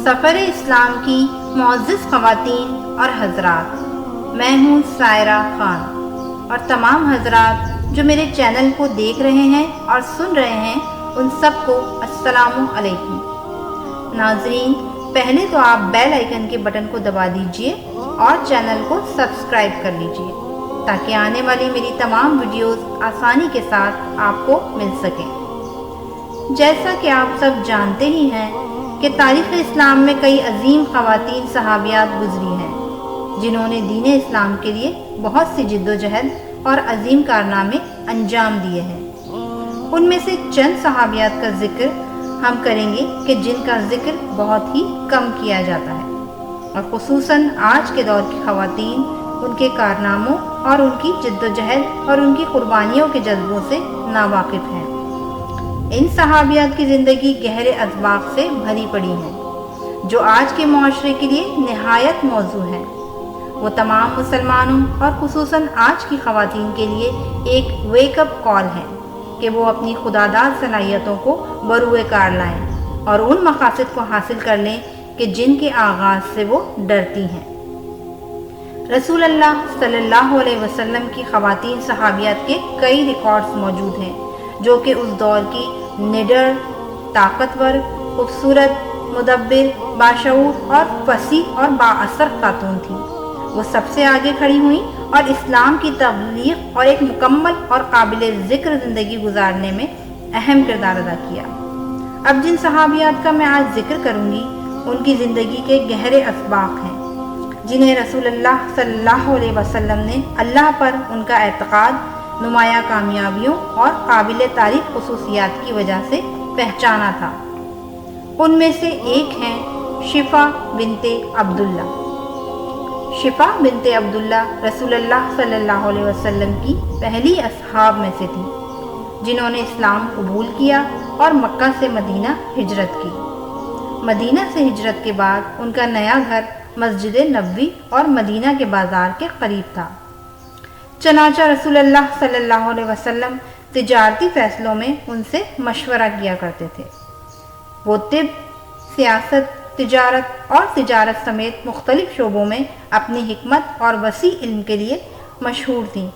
سفر اسلام کی معزز خواتین اور حضرات، میں ہوں سائرہ خان، اور تمام حضرات جو میرے چینل کو دیکھ رہے ہیں اور سن رہے ہیں ان سب کو السلام علیکم۔ ناظرین، پہلے تو آپ بیل آئیکن کے بٹن کو دبا دیجئے اور چینل کو سبسکرائب کر لیجئے تاکہ آنے والی میری تمام ویڈیوز آسانی کے ساتھ آپ کو مل سکیں۔ جیسا کہ آپ سب جانتے ہی ہیں کہ تاریخ اسلام میں کئی عظیم خواتین صحابیات گزری ہیں جنہوں نے دین اسلام کے لیے بہت سی جد و جہد اور عظیم کارنامے انجام دیے ہیں۔ ان میں سے چند صحابیات کا ذکر ہم کریں گے کہ جن کا ذکر بہت ہی کم کیا جاتا ہے، اور خصوصاً آج کے دور کی خواتین ان کے کارناموں اور ان کی جد و جہد اور ان کی قربانیوں کے جذبوں سے ناواقف ہیں۔ ان صحابیات کی زندگی گہرے اسباق سے بھری پڑی ہے جو آج کے معاشرے کے لیے نہایت موزوں ہے۔ وہ تمام مسلمانوں اور خصوصاً آج کی خواتین کے لیے ایک ویک اپ کال ہے کہ وہ اپنی خداداد صلاحیتوں کو بروئے کار لائیں اور ان مقاصد کو حاصل کر لیں کہ جن کے آغاز سے وہ ڈرتی ہیں۔ رسول اللہ صلی اللہ علیہ وسلم کی خواتین صحابیات کے کئی ریکارڈز موجود ہیں جو کہ اس دور کی نڈر، طاقتور، خوبصورت، مدبر، باشعور اور فصیح اور بااثر خاتون تھیں۔ وہ سب سے آگے کھڑی ہوئیں اور اسلام کی تبلیغ اور ایک مکمل اور قابل ذکر زندگی گزارنے میں اہم کردار ادا کیا۔ اب جن صحابیات کا میں آج ذکر کروں گی ان کی زندگی کے گہرے اسباق ہیں جنہیں رسول اللہ صلی اللہ علیہ وسلم نے اللہ پر ان کا اعتقاد، نمایاں کامیابیوں اور قابل تعریف خصوصیات کی وجہ سے پہچانا تھا۔ ان میں سے ایک ہیں شفا بنت عبداللہ۔ شفا بنت عبداللہ رسول اللہ صلی اللہ علیہ وسلم کی پہلی اصحاب میں سے تھی جنہوں نے اسلام قبول کیا اور مکہ سے مدینہ ہجرت کی۔ مدینہ سے ہجرت کے بعد ان کا نیا گھر مسجد نبوی اور مدینہ کے بازار کے قریب تھا۔ چنانچہ رسول اللہ صلی اللہ علیہ وسلم تجارتی فیصلوں میں ان سے مشورہ کیا کرتے تھے۔ وہ طب، سیاست، تجارت اور تجارت سمیت مختلف شعبوں میں اپنی حکمت اور وسیع علم کے لیے مشہور تھیں۔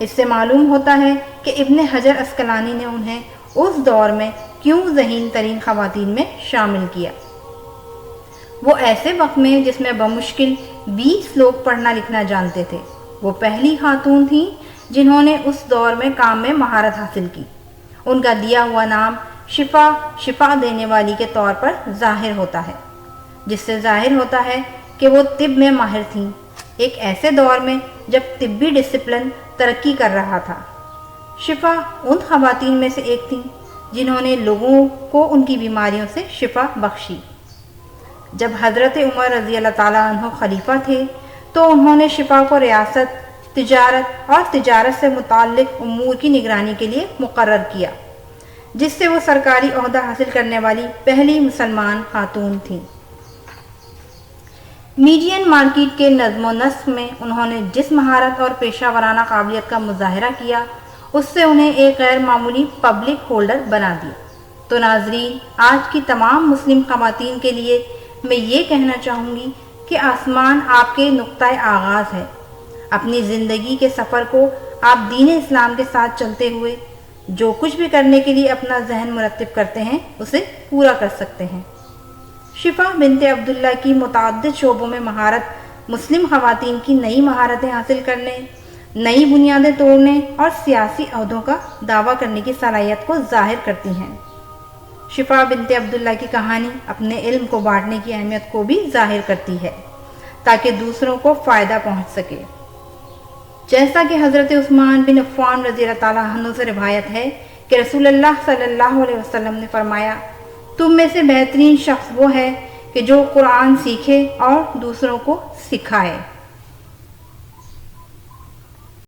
اس سے معلوم ہوتا ہے کہ ابن حجر عسقلانی نے انہیں اس دور میں کیوں ذہین ترین خواتین میں شامل کیا۔ وہ ایسے وقت میں جس میں بمشکل 20 لوگ پڑھنا لکھنا جانتے تھے، وہ پہلی خاتون تھیں جنہوں نے اس دور میں کام میں مہارت حاصل کی۔ ان کا دیا ہوا نام شفا دینے والی کے طور پر ظاہر ہوتا ہے، جس سے ظاہر ہوتا ہے کہ وہ طب میں ماہر تھیں، ایک ایسے دور میں جب طبی ڈسپلن ترقی کر رہا تھا۔ شفا ان خواتین میں سے ایک تھیں جنہوں نے لوگوں کو ان کی بیماریوں سے شفا بخشی۔ جب حضرت عمر رضی اللہ تعالیٰ عنہ خلیفہ تھے تو انہوں نے شفا کو ریاست، تجارت اور تجارت سے متعلق امور کی نگرانی کے لیے مقرر کیا، جس سے وہ سرکاری عہدہ حاصل کرنے والی پہلی مسلمان خاتون تھیں۔ میڈین مارکیٹ کے نظم و نسق میں انہوں نے جس مہارت اور پیشہ ورانہ قابلیت کا مظاہرہ کیا اس سے انہیں ایک غیر معمولی پبلک ہولڈر بنا دیا۔ تو ناظرین، آج کی تمام مسلم خواتین کے لیے میں یہ کہنا چاہوں گی کہ آسمان آپ کے نقطۂ آغاز ہے۔ اپنی زندگی کے سفر کو آپ دین اسلام کے ساتھ چلتے ہوئے جو کچھ بھی کرنے کے لیے اپنا ذہن مرتب کرتے ہیں اسے پورا کر سکتے ہیں۔ شفا بنت عبداللہ کی متعدد شعبوں میں مہارت مسلم خواتین کی نئی مہارتیں حاصل کرنے، نئی بنیادیں توڑنے اور سیاسی عہدوں کا دعویٰ کرنے کی صلاحیت کو ظاہر کرتی ہیں۔ شفا بنت عبداللہ کی کہانی اپنے علم کو بانٹنے کی اہمیت کو بھی ظاہر کرتی ہے تاکہ دوسروں کو فائدہ پہنچ سکے۔ جیسا کہ حضرت عثمان بن عفان رضی اللہ تعالیٰ عنہ سے روایت ہے کہ رسول اللہ صلی اللہ علیہ وسلم نے فرمایا، تم میں سے بہترین شخص وہ ہے کہ جو قرآن سیکھے اور دوسروں کو سکھائے۔